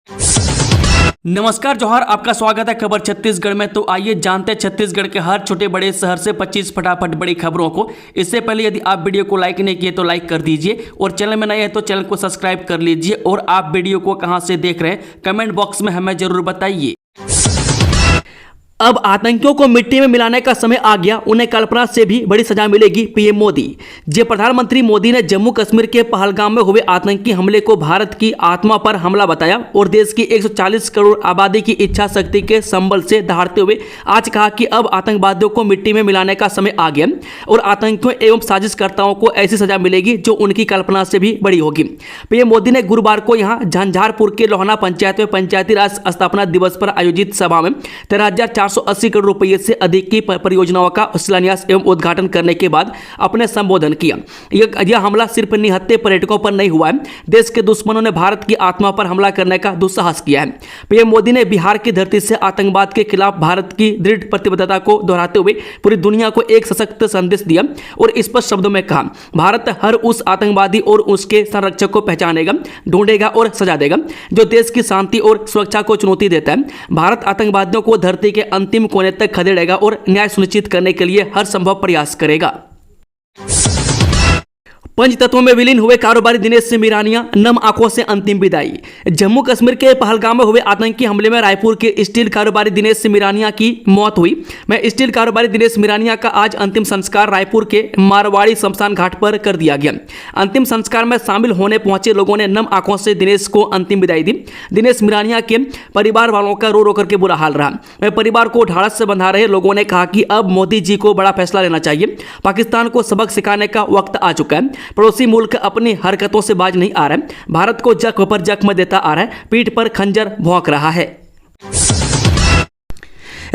नमस्कार जोहार, आपका स्वागत है खबर छत्तीसगढ़ में। तो आइए जानते हैं छत्तीसगढ़ के हर छोटे बड़े शहर से 25 फटाफट बड़ी खबरों को। इससे पहले यदि आप वीडियो को लाइक नहीं किए तो लाइक कर दीजिए और चैनल में नए हैं तो चैनल को सब्सक्राइब कर लीजिए। और आप वीडियो को कहां से देख रहे हैं कमेंट बॉक्स में हमें जरूर बताइए। अब आतंकियों को मिट्टी में मिलाने का समय आ गया, उन्हें कल्पना से भी बड़ी सजा मिलेगी, पीएम मोदी। जब प्रधानमंत्री मोदी ने जम्मू कश्मीर के पहलगाम में हुए आतंकी हमले को भारत की आत्मा पर हमला बताया और देश की 140 करोड़ आबादी की इच्छा शक्ति के संबल से दहाड़ते हुए आज कहा कि अब आतंकवादियों को मिट्टी में मिलाने का समय आ गया और आतंकियों एवं साजिशकर्ताओं को ऐसी सजा मिलेगी जो उनकी कल्पना से भी बड़ी होगी। पीएम मोदी ने गुरुवार को यहाँ झंझारपुर के लोहाना पंचायत में पंचायती राज स्थापना दिवस पर आयोजित सभा में 13,480 करोड़ रुपये से अधिक की परियोजनाओं का शिलान्यास एवं उद्घाटन करने के बाद अपने संबोधन किया। यह हमला सिर्फ निहत्थे पर्यटकों पर नहीं हुआ है, देश के दुश्मनों ने भारत की आत्मा पर हमला करने का दुस्साहस किया है। पीएम मोदी ने बिहार की धरती से आतंकवाद के खिलाफ भारत की दृढ़ प्रतिबद्धता को दोहराते हुए पूरी दुनिया को एक सशक्त संदेश दिया और स्पष्ट शब्दों में कहा, भारत हर उस आतंकवादी और उसके संरक्षक को पहचानेगा, ढूंढेगा और सजा देगा जो देश की शांति और सुरक्षा को चुनौती देता है। भारत आतंकवादियों को धरती के अंतिम कोने तक खदेड़ेगा और न्याय सुनिश्चित करने के लिए हर संभव प्रयास करेगा। पंचतत्वों में विलीन हुए कारोबारी दिनेश मीरानिया, नम आंखों से अंतिम विदाई। जम्मू कश्मीर के पहलगाम में हुए आतंकी हमले में रायपुर के स्टील कारोबारी दिनेश मीरानिया की मौत हुई। स्टील कारोबारी दिनेश मीरानिया का आज अंतिम संस्कार रायपुर के मारवाड़ी शमशान घाट पर कर दिया गया। अंतिम संस्कार में शामिल होने पहुंचे लोगों ने नम आंखों से दिनेश को अंतिम विदाई दी। दिनेश मीरानिया के परिवार वालों का रो रो करके बुरा हाल रहा। परिवार को ढाढ़स से बंधा रहे लोगों ने कहा कि अब मोदी जी को बड़ा फैसला लेना चाहिए, पाकिस्तान को सबक सिखाने का वक्त आ चुका है। पड़ोसी मुल्क अपनी हरकतों से बाज नहीं आ रहा है, भारत को जख्म पर जख्म देता आ रहा है, पीठ पर खंजर भौंक रहा है।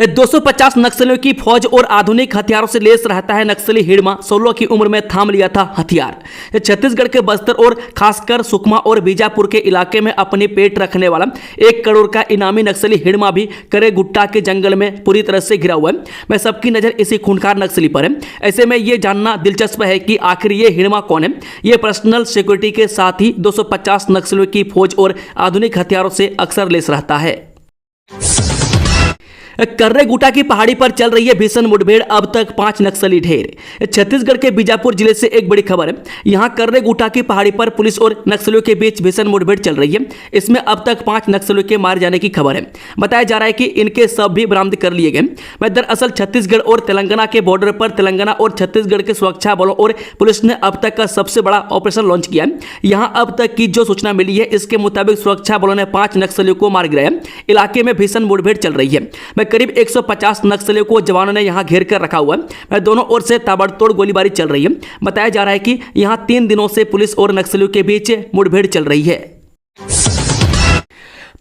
250 नक्सलियों की फौज और आधुनिक हथियारों से लेस रहता है नक्सली हिड़मा, 16 की उम्र में थाम लिया था हथियार। छत्तीसगढ़ के बस्तर और खासकर सुकमा और बीजापुर के इलाके में अपने पेट रखने वाला 1 करोड़ का इनामी नक्सली हिड़मा भी करे गुट्टा के जंगल में पूरी तरह से घिरा हुआ है। मैं सबकी नजर इसी खूंखार नक्सली पर है। ऐसे में यह जानना दिलचस्प है कि आखिर ये हिड़मा कौन है। यह पर्सनल सिक्योरिटी के साथ ही 250 नक्सलियों की फौज और आधुनिक हथियारों से अक्सर लेस रहता है। कर्रेगुटा की पहाड़ी पर चल रही है भीषण मुठभेड़, अब तक 5 नक्सली ढेर। छत्तीसगढ़ के बीजापुर जिले से एक बड़ी खबर है। यहां कर्रेगुटा की पहाड़ी पर पुलिस और नक्सलियों के बीच भीषण मुठभेड़ चल रही है। इसमें अब तक 5 नक्सलियों के मारे जाने की खबर है। बताया जा रहा है कि इनके शव भी बरामद कर लिए गए। दरअसल छत्तीसगढ़ और तेलंगाना के बॉर्डर पर तेलंगाना और छत्तीसगढ़ के सुरक्षा बलों और पुलिस ने अब तक का सबसे बड़ा ऑपरेशन लॉन्च किया है। यहां अब तक की जो सूचना मिली है इसके मुताबिक सुरक्षा बलों ने 5 नक्सलियों को मार गिराया। इलाके में भीषण मुठभेड़ चल रही है। करीब 150 नक्सलियों को जवानों ने यहां घेर कर रखा हुआ है। दोनों ओर से ताबड़तोड़ गोलीबारी चल रही है। बताया जा रहा है कि यहां 3 दिनों से पुलिस और नक्सलियों के बीच मुठभेड़ चल रही है।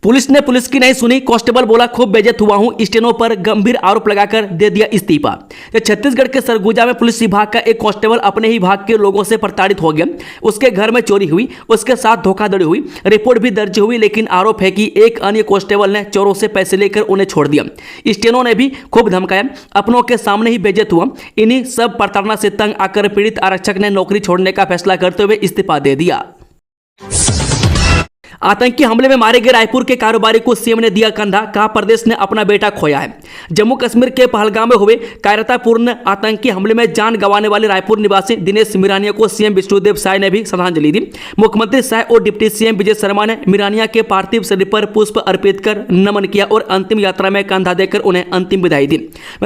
पुलिस ने पुलिस की नहीं सुनी, कांस्टेबल बोला खूब बेइज्जत हुआ हूं, स्टेनो पर गंभीर आरोप लगाकर दे दिया इस्तीफा। छत्तीसगढ़ के सरगुजा में पुलिस विभाग का एक कांस्टेबल अपने ही विभाग के लोगों से प्रताड़ित हो गया। उसके घर में चोरी हुई, उसके साथ धोखाधड़ी हुई, रिपोर्ट भी दर्ज हुई, लेकिन आरोप है कि एक अन्य कांस्टेबल ने चोरों से पैसे लेकर उन्हें छोड़ दिया। स्टेनो ने भी खूब धमकाया, अपनों के सामने ही बेइज्जत हुआ। इन्हीं सब प्रताड़ना से तंग आकर पीड़ित आरक्षक ने नौकरी छोड़ने का फैसला करते हुए इस्तीफा दे दिया। आतंकी हमले में मारे गए रायपुर के कारोबारी को सीएम ने दिया कंधा, कहा प्रदेश ने अपना बेटा खोया है। जम्मू कश्मीर के पहलगाम में हुए कायरतापूर्ण आतंकी हमले में जान गंवाने वाले रायपुर निवासी दिनेश मीरानिया को सीएम विष्णुदेव साय ने भी श्रद्धांजलि दी। मुख्यमंत्री साय और डिप्टी सीएम विजय शर्मा ने मीरानिया के पार्थिव शरीर पर पुष्प अर्पित कर नमन किया और अंतिम यात्रा में कंधा देकर उन्हें अंतिम विदाई दी।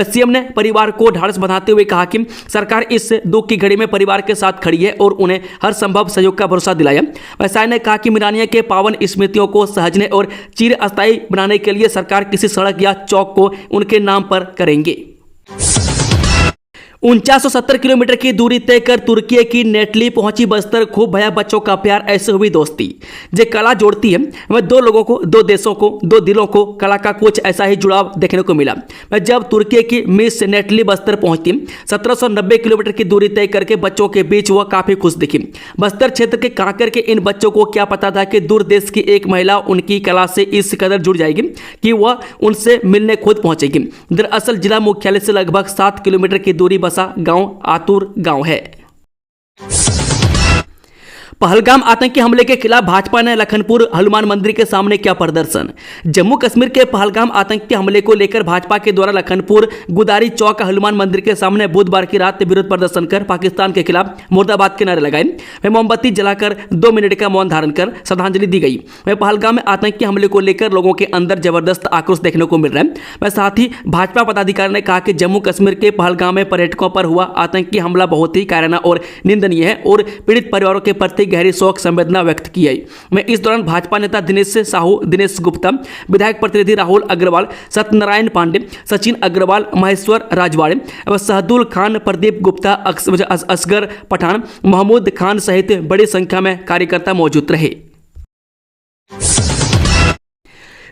सीएम ने परिवार को ढाढ़स बंधाते हुए कहा कि सरकार इस दुख की घड़ी में परिवार के साथ खड़ी है और उन्हें हर संभव सहयोग का भरोसा दिलाया। साय ने कहा कि मीरानिया के पावन स्मृतियों को सहेजने और चिरस्थायी बनाने के लिए सरकार किसी सड़क या चौक को उनके नाम पर करेंगे। 4970 किलोमीटर की दूरी तय कर तुर्की की नेटली पहुंची बस्तर, खूब भया बच्चों का प्यार, ऐसे हुई दोस्ती। जो कला जोड़ती है वह 2 लोगों को, 2 देशों को, 2 दिलों को, कला का कुछ ऐसा ही जुड़ाव देखने को मिला। जब तुर्की की मिस नेटली बस्तर पहुंचती 1790 किलोमीटर की दूरी तय करके बच्चों के बीच वह काफी खुश दिखी। बस्तर क्षेत्र के कांकर के इन बच्चों को क्या पता था कि दूर देश की एक महिला उनकी कला से इस कदर जुड़ जाएगी कि वह उनसे मिलने खुद पहुंचेगी। दरअसल जिला मुख्यालय से लगभग 7 किलोमीटर की दूरी बसा गांव आतुर गांव है। पहलगाम आतंकी हमले के खिलाफ भाजपा ने लखनपुर हनुमान मंदिर के सामने किया प्रदर्शन। जम्मू कश्मीर के पहलगाम आतंकी हमले को लेकर भाजपा के द्वारा लखनपुर गुदारी चौक हनुमान मंदिर के सामने बुधवार की रात विरोध प्रदर्शन कर पाकिस्तान के खिलाफ मुर्दाबाद के नारे लगाए। वह मोमबत्ती जलाकर 2 मिनट का मौन धारण कर श्रद्धांजलि दी गई। वह पहलगाम में आतंकी हमले को लेकर लोगों के अंदर जबरदस्त आक्रोश देखने को मिल रहा है। वह साथ ही भाजपा पदाधिकारी ने कहा कि जम्मू कश्मीर के पहलगाम में पर्यटकों पर हुआ आतंकी हमला बहुत ही कायराना और निंदनीय है और पीड़ित परिवारों के प्रति गहरी शोक संवेदना व्यक्त की है। मैं इस दौरान भाजपा नेता दिनेश साहू, दिनेश गुप्ता, विधायक प्रतिनिधि राहुल अग्रवाल, सत्यनारायण पांडे, सचिन अग्रवाल, महेश्वर राजवाड़े, शहदुल खान, प्रदीप गुप्ता, असगर पठान, महमूद खान सहित बड़ी संख्या में कार्यकर्ता मौजूद रहे।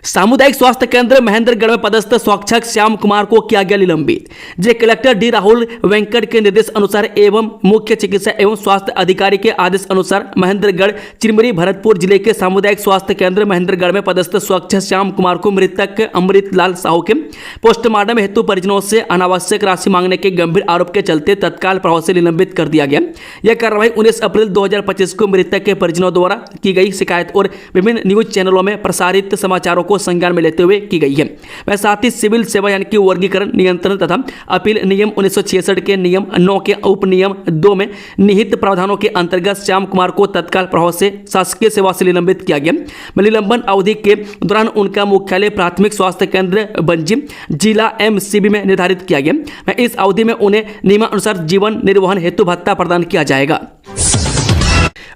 सामुदायिक स्वास्थ्य केंद्र महेंद्रगढ़ में पदस्थ स्वच्छक श्याम कुमार को किया गया निलंबित। जे कलेक्टर डी राहुल वेंकट के निर्देश अनुसार एवं मुख्य चिकित्सा एवं स्वास्थ्य अधिकारी के आदेश अनुसार महेंद्रगढ़ चिरमिरी भरतपुर जिले के सामुदायिक स्वास्थ्य केंद्र महेंद्रगढ़ में पदस्थ स्वच्छ श्याम कुमार को मृतक अमृतलाल साहू के पोस्टमार्टम हेतु परिजनों से अनावश्यक राशि मांगने के गंभीर आरोप के चलते तत्काल प्रभाव से निलंबित कर दिया गया। यह कार्रवाई 19 अप्रैल 2025 को मृतक के परिजनों द्वारा की गई शिकायत और विभिन्न न्यूज चैनलों में प्रसारित समाचारों को संज्ञान में लेते हुए की गई है। वह साथ ही सिविल सेवा यानी कि वर्गीकरण, नियंत्रण तथा अपील नियम 1966 के नियम 9 के उप नियम 2 में निहित प्रावधानों के अंतर्गत श्याम कुमार को तत्काल प्रभाव से शासकीय सेवा से निलंबित किया गया। निलंबन अवधि के दौरान उनका मुख्यालय प्राथमिक स्वास्थ्य केंद्र बंजी जिला MCB में निर्धारित किया गया। इस अवधि में उन्हें नियमानुसार जीवन निर्वहन हेतु भत्ता प्रदान किया जाएगा।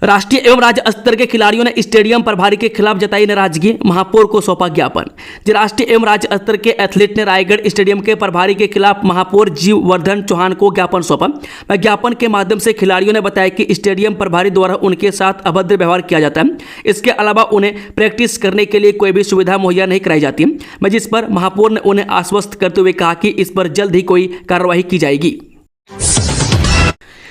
राष्ट्रीय एवं राज्य स्तर के खिलाड़ियों ने स्टेडियम प्रभारी के खिलाफ जताई नाराजगी, महापौर को सौंपा ज्ञापन। राष्ट्रीय एवं राज्य स्तर के एथलीट ने रायगढ़ स्टेडियम के प्रभारी के खिलाफ महापौर जीववर्धन चौहान को ज्ञापन सौंपा। ज्ञापन के माध्यम से खिलाड़ियों ने बताया कि स्टेडियम प्रभारी द्वारा उनके साथ अभद्र व्यवहार किया जाता है। इसके अलावा उन्हें प्रैक्टिस करने के लिए कोई भी सुविधा मुहैया नहीं कराई जाती, जिस पर महापौर ने उन्हें आश्वस्त करते हुए कहा कि इस पर जल्द ही कोई कार्रवाई की जाएगी।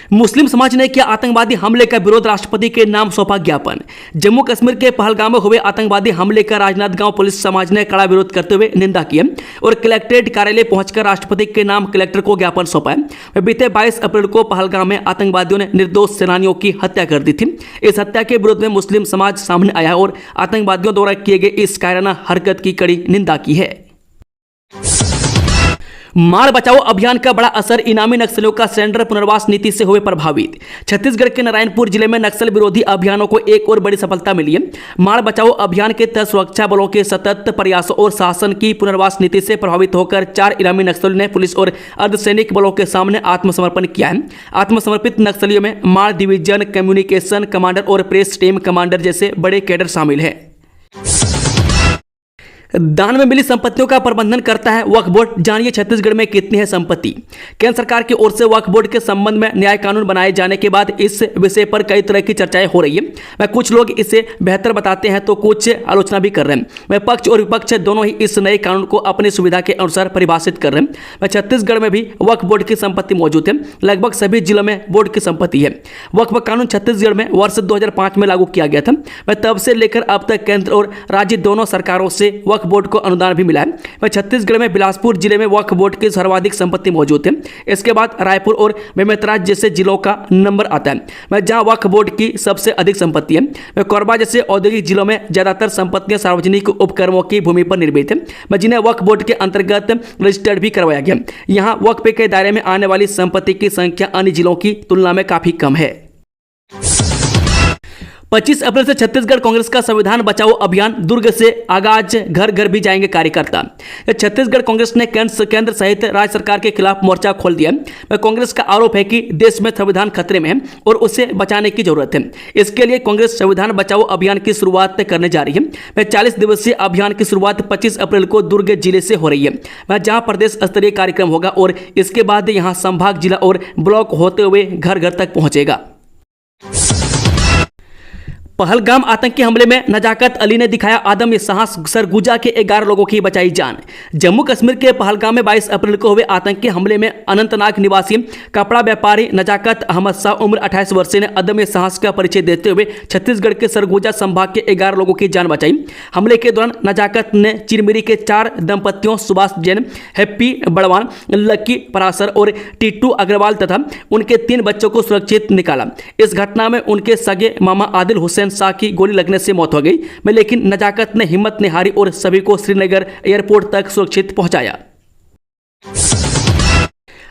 मुस्लिम समाज ने किया आतंकवादी हमले का विरोध, राष्ट्रपति के नाम सौंपा ज्ञापन। जम्मू कश्मीर के पहलगाम में हुए आतंकवादी हमले का राजनांदगांव पुलिस समाज ने कड़ा विरोध करते हुए निंदा की और कलेक्ट्रेट कार्यालय पहुंचकर राष्ट्रपति के नाम कलेक्टर को ज्ञापन सौंपा। बीते 22 अप्रैल को पहलगाम में आतंकवादियों ने निर्दोष सेनानियों की हत्या कर दी थी। इस हत्या के विरोध में मुस्लिम समाज सामने आया और आतंकवादियों द्वारा किए गए इस कायराना हरकत की कड़ी निंदा की है। मार बचाओ अभियान का बड़ा असर, इनामी नक्सलियों का सरेंडर पुनर्वास नीति से हुए प्रभावित। छत्तीसगढ़ के नारायणपुर जिले में नक्सल विरोधी अभियानों को एक और बड़ी सफलता मिली है। मार बचाओ अभियान के तहत सुरक्षा बलों के सतत प्रयासों और शासन की पुनर्वास नीति से प्रभावित होकर 4 इनामी नक्सलियों ने पुलिस और अर्धसैनिक बलों के सामने आत्मसमर्पण किया है। आत्मसमर्पित नक्सलियों में मार डिवीजन कम्युनिकेशन कमांडर और प्रेस टीम कमांडर जैसे बड़े कैडर शामिल है। दान में मिली संपत्तियों का प्रबंधन करता है वक्फ बोर्ड, जानिए छत्तीसगढ़ में कितनी है संपत्ति। केंद्र सरकार की ओर से वक्फ बोर्ड के संबंध में न्याय कानून बनाए जाने के बाद इस विषय पर कई तरह की चर्चाएं हो रही है। वह कुछ लोग इसे बेहतर बताते हैं तो कुछ आलोचना भी कर रहे हैं। वह पक्ष और विपक्ष दोनों ही इस नए कानून को अपनी सुविधा के अनुसार परिभाषित कर रहे हैं। वह छत्तीसगढ़ में भी वक्फ बोर्ड की संपत्ति मौजूद है। लगभग सभी जिलों में बोर्ड की संपत्ति है। वक्फ कानून छत्तीसगढ़ में वर्ष 2005 में लागू किया गया था। वह तब से लेकर अब तक केंद्र और राज्य दोनों सरकारों से वक्फ बोर्ड को अनुदान भी मिला है। वह छत्तीसगढ़ में बिलासपुर जिले में वक्फ बोर्ड की सर्वाधिक संपत्ति मौजूद है। इसके बाद रायपुर और बेमेतरा जैसे जिलों का नंबर आता है, वह जहां वक्फ बोर्ड की सबसे अधिक संपत्ति है। वह कोरबा जैसे औद्योगिक जिलों में ज्यादातर संपत्तियां सार्वजनिक उपक्रमों की भूमि पर निर्मित है, जिन्हें वक्फ बोर्ड के अंतर्गत रजिस्टर्ड भी करवाया गया। यहां वक्फ के दायरे में आने वाली संपत्ति की संख्या अन्य जिलों की तुलना में काफी कम है। 25 अप्रैल से छत्तीसगढ़ कांग्रेस का संविधान बचाओ अभियान, दुर्ग से आगाज, घर घर भी जाएंगे कार्यकर्ता। छत्तीसगढ़ कांग्रेस ने केंद्र सहित राज्य सरकार के खिलाफ मोर्चा खोल दिया। कांग्रेस का आरोप है कि देश में संविधान खतरे में है और उसे बचाने की जरूरत है। इसके लिए कांग्रेस संविधान बचाओ अभियान की शुरुआत करने जा रही है। 40 दिवसीय अभियान की शुरुआत 25 अप्रैल को दुर्ग जिले से हो रही है, जहां प्रदेश स्तरीय कार्यक्रम होगा और इसके बाद यहां संभाग, जिला और ब्लॉक होते हुए घर घर तक पहुंचेगा। पहलगाम आतंकी हमले में नजाकत अली ने दिखाया आदम साहस, सरगुजा के 11 लोगों की बचाई जान। जम्मू कश्मीर के पहलगाम में 22 अप्रैल को हुए आतंकी हमले में अनंतनाग निवासी कपड़ा व्यापारी नजाकत अहमद शाह उम्र 28 वर्ष ने अदम्य साहस का परिचय देते हुए छत्तीसगढ़ के सरगुजा संभाग के 11 लोगों की जान बचाई। हमले के दौरान नजाकत ने चिरमिरी के 4 दंपतियों सुभाष जैन, हैप्पी बड़वान, लक्की परासर और टीटू अग्रवाल तथा उनके 3 बच्चों को सुरक्षित निकाला। इस घटना में उनके सगे मामा आदिल हुसैन शाह की गोली लगने से मौत हो गई, लेकिन नजाकत ने हिम्मत नहीं हारी और सभी को श्रीनगर एयरपोर्ट तक सुरक्षित पहुंचाया।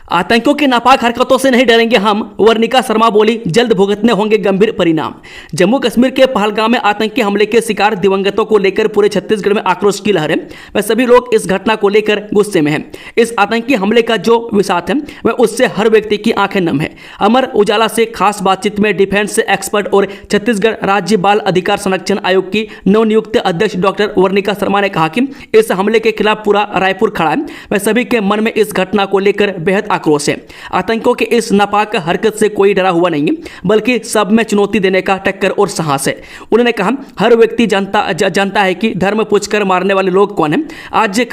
आतंकियों की नापाक हरकतों से नहीं डरेंगे हम, वर्णिका शर्मा बोली, जल्द भुगतने होंगे गंभीर परिणाम। जम्मू कश्मीर के पहलगाम में आतंकी हमले के शिकार दिवंगतों को लेकर पूरे छत्तीसगढ़ में आक्रोश की लहर है। वह सभी लोग इस घटना को लेकर गुस्से में हैं। इस आतंकी हमले का जो विषाद है वह उससे हर व्यक्ति की आंखें नम है। अमर उजाला से खास बातचीत में डिफेंस एक्सपर्ट और छत्तीसगढ़ राज्य बाल अधिकार संरक्षण आयोग की नवनियुक्त अध्यक्ष डॉक्टर वर्णिका शर्मा ने कहा कि इस हमले के खिलाफ पूरा रायपुर खड़ा है। वह सभी के मन में इस घटना को लेकर बेहद आक्रोश है। आतंकियों के इस नापाक हरकत से कोई डरा हुआ नहीं है, बल्कि सब में चुनौती देने का टक्कर और साहस है। उन्होंने कहा, हर व्यक्ति जानता है कि धर्म पूछकर मारने वाले लोग कौन हैं। आज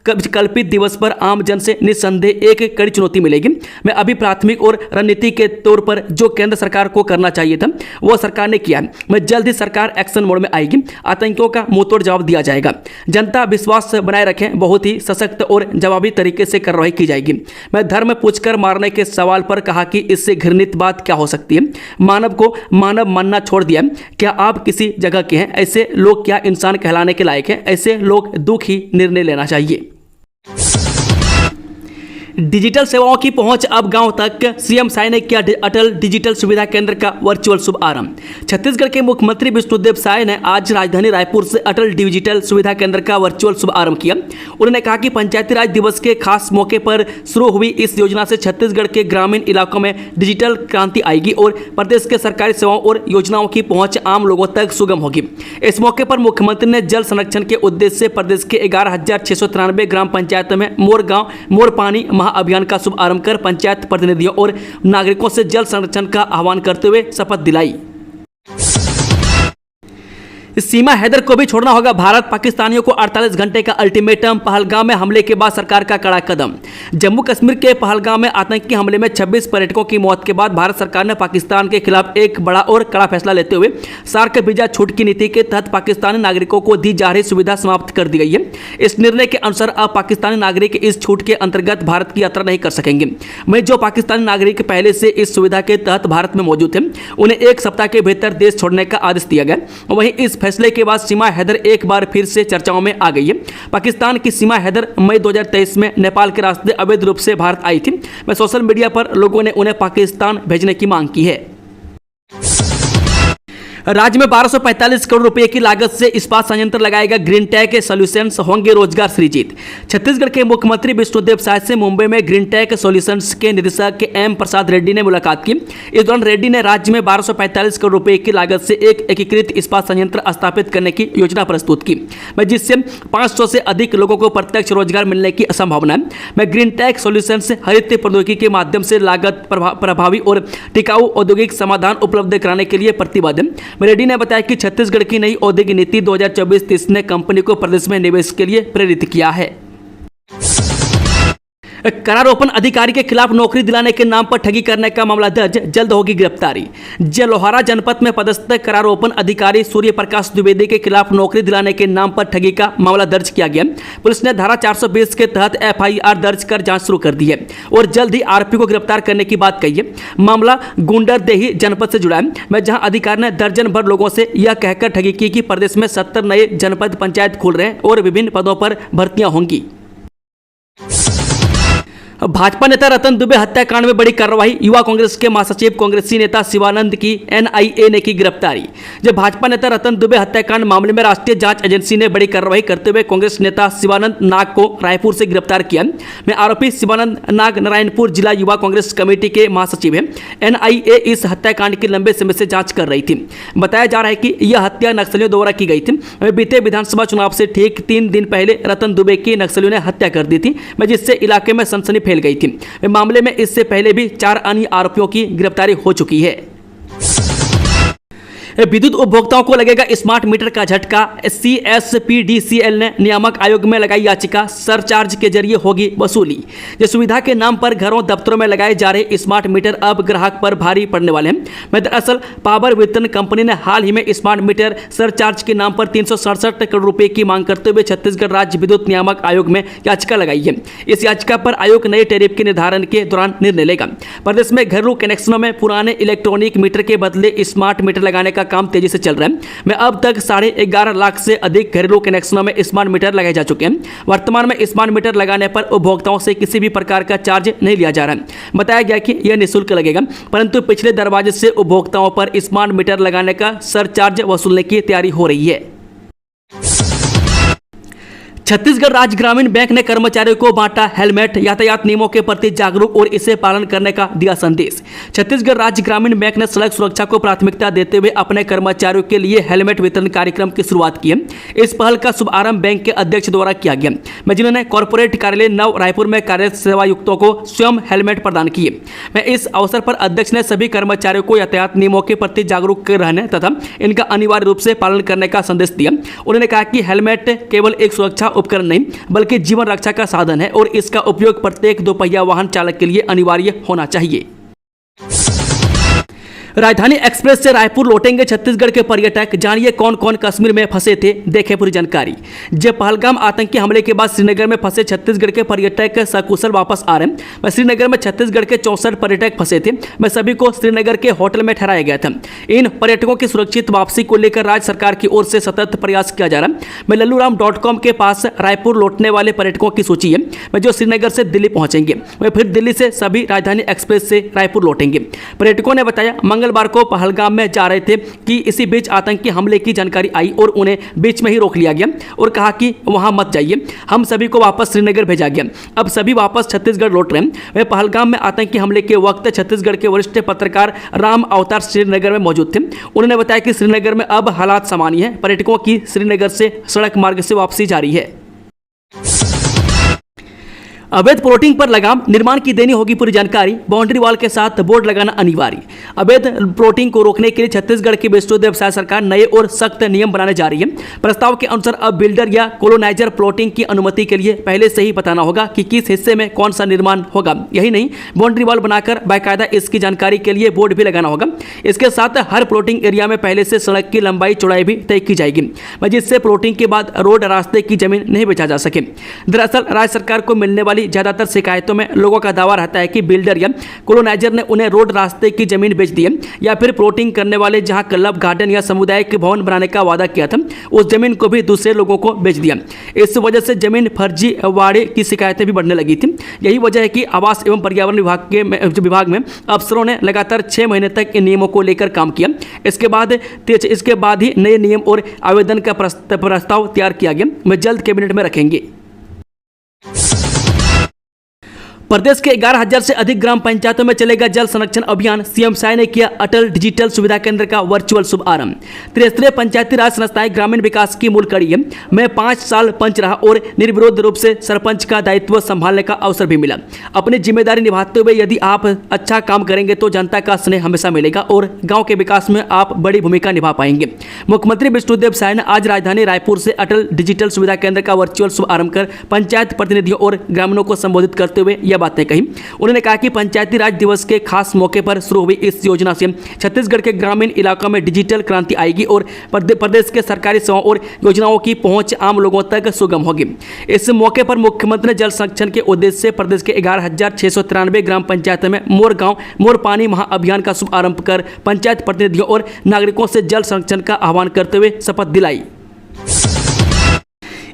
कल्पित दिवस पर आम जन से निस्संदेह एक कड़ी चुनौती मिलेगी। मैं अभी प्राथमिक और रणनीति के तौर पर जो केंद्र सरकार को करना चाहिए था वो सरकार ने किया है। मैं जल्द ही सरकार एक्शन मोड में आएगी। आतंकियों का मुंहतोड़ जवाब दिया जाएगा। जनता विश्वास बनाए रखें, बहुत ही सशक्त और जवाबी तरीके से कार्रवाई की जाएगी। मैं धर्म पूछकर मारने के सवाल पर कहा कि इससे घृणित बात क्या हो सकती है। मानव को मानव मानना छोड़ दिया। क्या आप किसी जगह के हैं? ऐसे लोग क्या इंसान कहलाने के लायक हैं? ऐसे लोग दुख ही निर्णय लेना चाहिए। डिजिटल सेवाओं की पहुंच अब गांव तक, सीएम साय ने किया अटल डिजिटल सुविधा केंद्र का वर्चुअल शुभारंभ। छत्तीसगढ़ के मुख्यमंत्री विष्णुदेव साय ने आज राजधानी रायपुर से अटल डिजिटल सुविधा केंद्र का वर्चुअल शुभारंभ किया। उन्होंने कहा कि पंचायती राज दिवस के खास मौके पर शुरू हुई इस योजना से छत्तीसगढ़ के ग्रामीण इलाकों में डिजिटल क्रांति आएगी और प्रदेश के सरकारी सेवाओं और योजनाओं की पहुंच आम लोगों तक सुगम होगी। इस मौके पर मुख्यमंत्री ने जल संरक्षण के उद्देश्य से प्रदेश के 11,693 ग्राम पंचायतों में मोर गांव मोर पानी अभियान का शुभारंभ कर पंचायत प्रतिनिधियों और नागरिकों से जल संरक्षण का आह्वान करते हुए शपथ दिलाई। सीमा हैदर को भी छोड़ना होगा, भारत पाकिस्तानियों को 48 घंटे का अल्टीमेटम। पहलगाम में हमले के बाद सरकार का कड़ा कदम। जम्मू कश्मीर के पहलगाम में आतंकी हमले में 26 पर्यटकों की मौत के बाद भारत सरकार ने पाकिस्तान के खिलाफ एक बड़ा और कड़ा फैसला लेते हुए सार्क वीजा छूट की नीति के तहत पाकिस्तानी नागरिकों को दी जा रही सुविधा समाप्त कर दी गई है। इस निर्णय के अनुसार अब पाकिस्तानी नागरिक इस छूट के अंतर्गत भारत की यात्रा नहीं कर सकेंगे। वहीं जो पाकिस्तानी नागरिक पहले से इस सुविधा के तहत भारत में मौजूद थे उन्हें 1 सप्ताह के भीतर देश छोड़ने का आदेश दिया गया। वहीं इस फैसले के बाद सीमा हैदर एक बार फिर से चर्चाओं में आ गई है। पाकिस्तान की सीमा हैदर मई 2023 में नेपाल के रास्ते अवैध रूप से भारत आई थी। मैं सोशल मीडिया पर लोगों ने उन्हें पाकिस्तान भेजने की मांग की है। राज्य में 1245 करोड़ रुपए की लागत से इस्पात संयंत्र लगाएगा ग्रीन टेक सॉल्यूशंस, होंगे रोजगार सृजित। छत्तीसगढ़ के मुख्यमंत्री विष्णुदेव साय से मुंबई में ग्रीन टेक सॉल्यूशंस के निदेशक एम प्रसाद रेड्डी ने मुलाकात की। इस दौरान रेड्डी ने राज्य में 1245 करोड़ रुपए की लागत से एक एकीकृत इस्पात संयंत्र स्थापित करने की योजना प्रस्तुत की, जिससे 500 से अधिक लोगों को प्रत्यक्ष रोजगार मिलने की संभावना है। मैं ग्रीन टेक सॉल्यूशंस हरित प्रौद्योगिकी के माध्यम से लागत प्रभावी और टिकाऊ औद्योगिक समाधान उपलब्ध कराने के लिए प्रतिबद्ध है। रेड्डी ने बताया कि छत्तीसगढ़ की नई औद्योगिक नीति 2024-30 ने कंपनी को प्रदेश में निवेश के लिए प्रेरित किया है। करारोपण अधिकारी के खिलाफ नौकरी दिलाने के नाम पर ठगी करने का मामला दर्ज, जल्द होगी गिरफ्तारी। जलोहारा जनपद में पदस्थ करारोपण अधिकारी सूर्य प्रकाश द्विवेदी के खिलाफ नौकरी दिलाने के नाम पर ठगी का मामला दर्ज किया गया। पुलिस ने धारा 420 के तहत एफआईआर दर्ज कर जांच शुरू कर दी है और जल्द ही आरोपी को गिरफ्तार करने की बात कही है। मामला गुंडरदेही जनपद से जुड़ा है, जहां अधिकारी ने दर्जन भर लोगों से यह कहकर ठगी की कि प्रदेश में 70 नए जनपद पंचायत खुल रहे हैं और विभिन्न पदों पर भर्तियां होंगी। भाजपा नेता रतन दुबे हत्याकांड में बड़ी कार्रवाई, युवा कांग्रेस के महासचिव कांग्रेसी नेता शिवानंद की एनआईए ने की गिरफ्तारी। जब भाजपा नेता रतन दुबे हत्याकांड मामले में राष्ट्रीय जांच एजेंसी ने बड़ी कार्रवाई करते हुए कांग्रेस नेता शिवानंद नाग को रायपुर से गिरफ्तार किया। में आरोपी शिवानंद नाग नारायणपुर जिला युवा कांग्रेस कमेटी के महासचिव है। एनआईए इस हत्याकांड की लंबे समय से जांच कर रही थी। बताया जा रहा है कि यह हत्या नक्सलियों द्वारा की गई थी। बीते विधानसभा चुनाव से ठीक 3 दिन पहले रतन दुबे की नक्सलियों ने हत्या कर दी थी, जिससे इलाके में सनसनी फैल गई थी। मामले में इससे पहले भी 4 अन्य आरोपियों की गिरफ्तारी हो चुकी है। विद्युत उपभोक्ताओं को लगेगा स्मार्ट मीटर का झटका। CSPDCL ने नियामक आयोग में लगाई याचिका, सरचार्ज के जरिए होगी वसूली। ये सुविधा के नाम पर घरों दफ्तरों में लगाए जा रहे स्मार्ट मीटर अब ग्राहक पर भारी पड़ने वाले हैं। दरअसल पावर वितरण कंपनी ने हाल ही में स्मार्ट मीटर सरचार्ज के नाम पर 367 करोड़ रुपए की मांग करते हुए छत्तीसगढ़ राज्य विद्युत नियामक आयोग में याचिका लगाई है। इस याचिका पर आयोग नए टैरिफ के निर्धारण के दौरान निर्णय लेगा। प्रदेश में घरेलू कनेक्शनों में पुराने इलेक्ट्रॉनिक मीटर के बदले स्मार्ट मीटर लगाने का काम तेजी से चल रहा है। में अब तक 11.5 लाख से अधिक घरेलू कनेक्शनों में स्मार्ट मीटर लगाए जा चुके हैं। वर्तमान में स्मार्ट मीटर लगाने पर उपभोक्ताओं से किसी भी प्रकार का चार्ज नहीं लिया जा रहा है। बताया गया कि यह निःशुल्क लगेगा, परंतु पिछले दरवाजे से उपभोक्ताओं पर स्मार्ट मीटर लगाने का सरचार्ज वसूलने की तैयारी हो रही है। छत्तीसगढ़ राज्य ग्रामीण बैंक ने कर्मचारियों को बांटा हेलमेट, यातायात नियमों के प्रति जागरूक और इसे पालन करने का दिया संदेश। छत्तीसगढ़ राज्य ग्रामीण बैंक ने सड़क सुरक्षा को प्राथमिकता देते हुए अपने कर्मचारियों के लिए हेलमेट वितरण कार्यक्रम की शुरुआत की है। इस पहल का शुभारंभ बैंक के अध्यक्ष द्वारा किया गया, जिन्होंने कॉर्पोरेट कार्यालय नव रायपुर में कार्यरत सेवायुक्तों को स्वयं हेलमेट प्रदान किए। इस अवसर पर अध्यक्ष ने सभी कर्मचारियों को यातायात नियमों के प्रति जागरूक रहने तथा इनका अनिवार्य रूप से पालन करने का संदेश दिया। उन्होंने कहा कि हेलमेट केवल एक सुरक्षा उपकरण नहीं बल्कि जीवन रक्षा का साधन है और इसका उपयोग प्रत्येक दोपहिया वाहन चालक के लिए अनिवार्य होना चाहिए। राजधानी एक्सप्रेस से रायपुर लौटेंगे छत्तीसगढ़ के पर्यटक, जानिए कौन कौन कश्मीर में फंसे थे, देखें पूरी जानकारी। जब पहलगाम आतंकी हमले के बाद श्रीनगर में फंसे छत्तीसगढ़ के पर्यटक सकुशल वापस आ रहे हैं। श्रीनगर में छत्तीसगढ़ के 64 पर्यटक फंसे थे। सभी को श्रीनगर के होटल में ठहराया गया था। इन पर्यटकों की सुरक्षित वापसी को लेकर राज्य सरकार की ओर से सतत प्रयास किया जा रहा है। लल्लूराम.com के पास रायपुर लौटने वाले पर्यटकों की सूची है, जो श्रीनगर से दिल्ली पहुंचेंगे। फिर दिल्ली से सभी राजधानी एक्सप्रेस से रायपुर लौटेंगे। पर्यटकों ने बताया मंगलवार को पहलगाम में जा रहे थे कि इसी बीच आतंकी हमले की जानकारी आई और उन्हें बीच में ही रोक लिया गया और कहा कि वहां मत जाइए। हम सभी को वापस श्रीनगर भेजा गया। अब सभी वापस छत्तीसगढ़ लौट रहे हैं। वे पहलगाम में आतंकी हमले के वक्त छत्तीसगढ़ के वरिष्ठ पत्रकार राम अवतार श्रीनगर में मौजूद थे। उन्होंने बताया कि श्रीनगर में अब हालात सामान्य है। पर्यटकों की श्रीनगर से सड़क मार्ग से वापसी जारी है। अवैध प्लॉटिंग पर लगाम, निर्माण की देनी होगी पूरी जानकारी। बाउंड्री वॉल के साथ बोर्ड लगाना अनिवार्य। अवैध प्लॉटिंग को रोकने के लिए छत्तीसगढ़ की विष्णुदेव व्यवसाय सरकार नए और सख्त नियम बनाने जा रही है। प्रस्ताव के अनुसार अब बिल्डर या कोलोनाइजर प्लॉटिंग की अनुमति के लिए पहले से ही बताना होगा कि किस हिस्से में कौन सा निर्माण होगा। यही नहीं, बाउंड्री वॉल बनाकर बाकायदा इसकी जानकारी के लिए बोर्ड भी लगाना होगा। इसके साथ हर प्लॉटिंग एरिया में पहले से सड़क की लंबाई चौड़ाई भी तय की जाएगी, जिससे प्लॉटिंग के बाद रोड रास्ते की जमीन नहीं बेचा जा सके। दरअसल राज्य सरकार को मिलने वाली ज्यादातर शिकायतों में लोगों का दावा रहता है कि बिल्डर या कोलोनाइजर ने उन्हें रोड रास्ते की जमीन बेच दी है, या फिर प्लॉटिंग करने वाले जहां क्लब, गार्डन या सामुदायिक भवन बनाने का वादा किया था उस जमीन को भी दूसरे लोगों को बेच दिया। इस वजह से जमीन फर्जीवाड़े की शिकायतें भी बढ़ने लगी थी। यही वजह है कि आवास एवं पर्यावरण विभाग में अफसरों ने लगातार 6 महीने तक इन नियमों को लेकर काम किया। इसके बाद ही नए नियम और आवेदन का प्रस्ताव तैयार किया गया। वे जल्द कैबिनेट में रखेंगे। प्रदेश के 11,000 से अधिक ग्राम पंचायतों में चलेगा जल संरक्षण अभियान। सीएम साय ने किया अटल डिजिटल सुविधा केंद्र का वर्चुअल शुभारंभ। त्रिस्तरीय पंचायती राज संस्थाएं ग्रामीण विकास की मूल कड़ी है। मैं 5 साल पंच रहा और निर्विरोध रूप से सरपंच का दायित्व संभालने का अवसर भी मिला। अपनी जिम्मेदारी निभाते हुए यदि आप अच्छा काम करेंगे तो जनता का स्नेह हमेशा मिलेगा और गाँव के विकास में आप बड़ी भूमिका निभा पाएंगे। मुख्यमंत्री विष्णुदेव साय ने आज राजधानी रायपुर से अटल डिजिटल सुविधा केंद्र का वर्चुअल शुभारंभ कर पंचायत प्रतिनिधियों और ग्रामीणों को संबोधित करते हुए बातें कही। उन्होंने कहा कि पंचायती राज दिवस के खास मौके पर शुरू हुई इस योजना से छत्तीसगढ़ के ग्रामीण इलाकों में डिजिटल क्रांति आएगी और प्रदेश के सरकारी सेवाओं और योजनाओं की पहुंच आम लोगों तक सुगम होगी। इस मौके पर मुख्यमंत्री ने जल संरक्षण के उद्देश्य से प्रदेश के 11,693 ग्राम पंचायतों में मोर गांव मोर पानी महाअभियान का शुभारंभ कर पंचायत प्रतिनिधियों और नागरिकों से जल संरक्षण का आह्वान करते हुए शपथ दिलाई।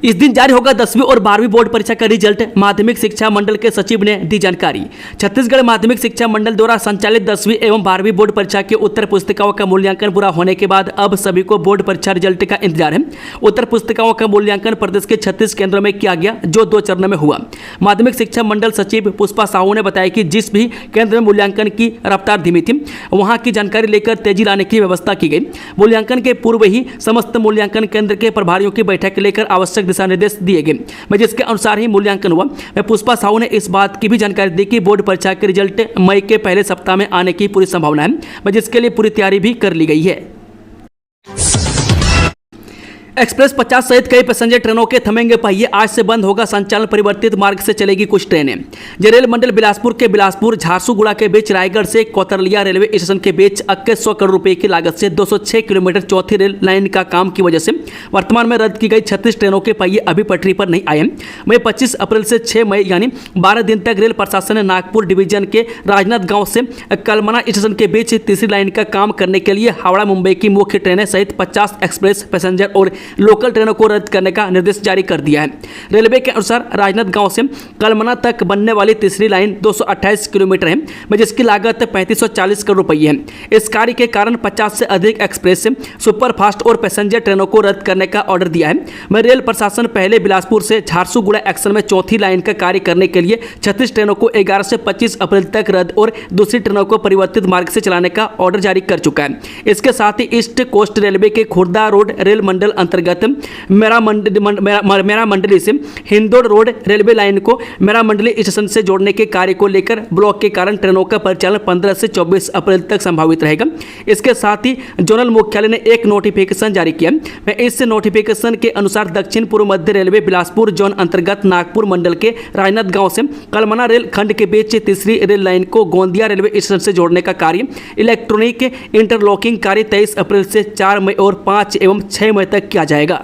इस दिन जारी होगा 10वीं और 12वीं बोर्ड परीक्षा का रिजल्ट। माध्यमिक शिक्षा मंडल के सचिव ने दी जानकारी। छत्तीसगढ़ माध्यमिक शिक्षा मंडल द्वारा संचालित 10वीं एवं 12वीं बोर्ड परीक्षा की उत्तर पुस्तिकाओं का मूल्यांकन पूरा होने के बाद अब सभी को बोर्ड परीक्षा रिजल्ट का इंतजार है। उत्तर पुस्तिकाओं का मूल्यांकन प्रदेश के 36 केंद्रों में किया गया, जो 2 चरणों में हुआ। माध्यमिक शिक्षा मंडल सचिव पुष्पा साहू ने बताया कि जिस भी केंद्र में मूल्यांकन की रफ्तार धीमी थी, वहां की जानकारी लेकर तेजी लाने की व्यवस्था की गई। मूल्यांकन के पूर्व ही समस्त मूल्यांकन केंद्र के प्रभारियों की बैठक लेकर आवश्यक दिशा निर्देश दिए गए, जिसके अनुसार ही मूल्यांकन हुआ। पुष्पा साहू ने इस बात की भी जानकारी दी कि बोर्ड परीक्षा के रिजल्ट मई के पहले सप्ताह में आने की पूरी संभावना है, जिसके लिए पूरी तैयारी भी कर ली गई है। एक्सप्रेस 50 सहित कई पैसेंजर ट्रेनों के थमेंगे पहिए। आज से बंद होगा संचालन, परिवर्तित मार्ग से चलेगी कुछ ट्रेनें। रेल मंडल बिलासपुर के बिलासपुर झारसुगुड़ा के बीच रायगढ़ से कोतरलिया रेलवे स्टेशन के बीच 2100 करोड़ रुपए की लागत से 206 किलोमीटर चौथी रेल लाइन का काम की वजह से वर्तमान में रद्द की गई 36 ट्रेनों के पहिए अभी पटरी पर नहीं आए हैं। वहीं 25 अप्रैल से 6 मई यानी 12 दिन तक रेल प्रशासन ने नागपुर डिवीजन के राजनाथ गांव से कलमना स्टेशन के बीच तीसरी लाइन का काम करने के लिए हावड़ा मुंबई की मुख्य ट्रेनें सहित 50 एक्सप्रेस पैसेंजर और लोकल ट्रेनों को रद्द करने का निर्देश जारी कर दिया है। रेलवे के अनुसार राजनाथ गांव से कलमना तक बनने वाली तीसरी लाइन 228 किलोमीटर है, जिसकी लागत 3540 करोड़ रुपये है। इस कार्य के कारण 50 से अधिक एक्सप्रेस, सुपरफास्ट और पैसेंजर ट्रेनों को रद्द करने का ऑर्डर दिया है। मैं रेल प्रशासन पहले बिलासपुर से झारसुगुड़ा एक्शन में चौथी लाइन का कार्य करने के लिए 36 ट्रेनों को 11 से 25 अप्रैल तक रद्द और दूसरी ट्रेनों को परिवर्तित मार्ग से चलाने का ऑर्डर जारी कर चुका है। इसके साथ ही ईस्ट कोस्ट रेलवे के खुर्दा रोड रेल मंडल अंतर्गत मेरा मंडली से हिंदोड़ रोड रेलवे लाइन को मेरा मंडली स्टेशन से जोड़ने के कार्य को लेकर ब्लॉक के कारण ट्रेनों का परिचालन 15 से 24 अप्रैल तक संभावित रहेगा। इसके साथ ही जोनल मुख्यालय ने एक नोटिफिकेशन जारी किया। इस नोटिफिकेशन के अनुसार दक्षिण पूर्व मध्य रेलवे बिलासपुर जोन अंतर्गत नागपुर मंडल के राजनाथ गांव से कलमना रेल खंड के बीच तीसरी रेल लाइन को गोंदिया रेलवे स्टेशन से जोड़ने का कार्य इलेक्ट्रॉनिक इंटरलॉकिंग कार्य 23 अप्रैल से 4 मई और 5 एवं 6 मई तक किया जाएगा।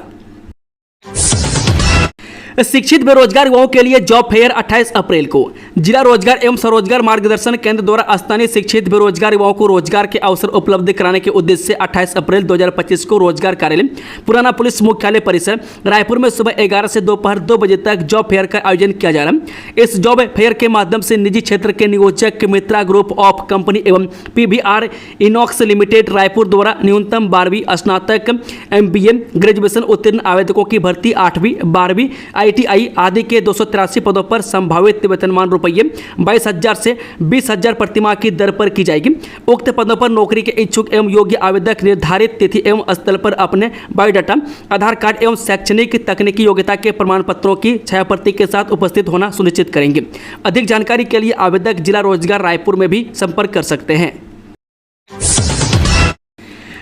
शिक्षित बेरोजगार युवाओं के लिए जॉब फेयर 28 अप्रैल को जिला रोजगार एवं स्वरोजगार मार्गदर्शन केंद्र द्वारा स्थानीय शिक्षित बेरोजगार युवाओं को रोजगार के अवसर उपलब्ध कराने के उद्देश्य से 28 अप्रैल 2025 को रोजगार कार्यालय पुराना पुलिस मुख्यालय परिसर रायपुर में सुबह 11 से दोपहर 2 बजे तक जॉब फेयर का आयोजन किया जा रहा है। इस जॉब फेयर के माध्यम से निजी क्षेत्र के नियोजक मित्रा ग्रुप ऑफ कंपनी एवं PVR इनॉक्स लिमिटेड रायपुर द्वारा न्यूनतम 12वीं स्नातक MBA ग्रेजुएशन उत्तीर्ण आवेदकों की भर्ती 8वीं 12वीं ITI आदि के 283 पदों पर संभावित वेतनमान रुपये 22,000 से 20,000 प्रतिमाह की दर पर की जाएगी। उक्त पदों पर नौकरी के इच्छुक एवं योग्य आवेदक निर्धारित तिथि एवं स्थल पर अपने बायोडाटा, आधार कार्ड एवं शैक्षणिक तकनीकी योग्यता के प्रमाण पत्रों की छायाप्रति के साथ उपस्थित होना सुनिश्चित करेंगे। अधिक जानकारी के लिए आवेदक जिला रोजगार रायपुर में भी संपर्क कर सकते हैं।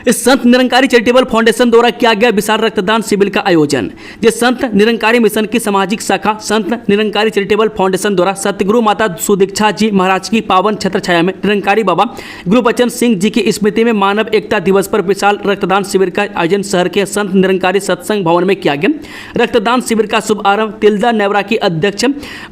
इस संत निरंकारी चैरिटेबल फाउंडेशन द्वारा किया गया विशाल रक्तदान शिविर का आयोजन। जिस संत निरंकारी मिशन की सामाजिक शाखा संत निरंकारी चैरिटेबल फाउंडेशन द्वारा सतगुरु माता सुदीक्षा जी महाराज की पावन छत्र छाया में निरंकारी बाबा गुरुबचन सिंह जी की स्मृति में मानव एकता दिवस पर विशाल रक्तदान शिविर का आयोजन शहर के संत निरंकारी सत्संग भवन में किया गया। रक्तदान शिविर का शुभारंभ तिलदा नेवरा की अध्यक्ष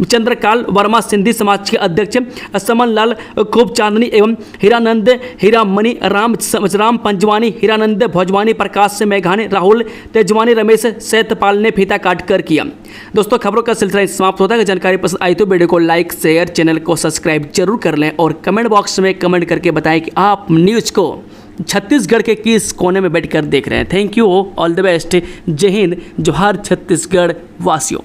चंद्रकाल वर्मा सिंधी समाज के अध्यक्ष समन लाल खूब चांदनी एवं हीरानंद हीरामणि राम पंजवानी हीरानंद भोजवानी प्रकाश से मेघानी राहुल तेजवानी रमेश सैतपाल ने फीता काट कर किया। दोस्तों, खबरों का सिलसिला समाप्त होता है। जानकारी पसंद आई तो वीडियो को लाइक शेयर चैनल को सब्सक्राइब जरूर कर लें और कमेंट बॉक्स में कमेंट करके बताएं कि आप न्यूज़ को छत्तीसगढ़ के किस कोने में बैठकर देख रहे हैं। Thank you, all the best. जय हिंद, जोहार छत्तीसगढ़ वासियों।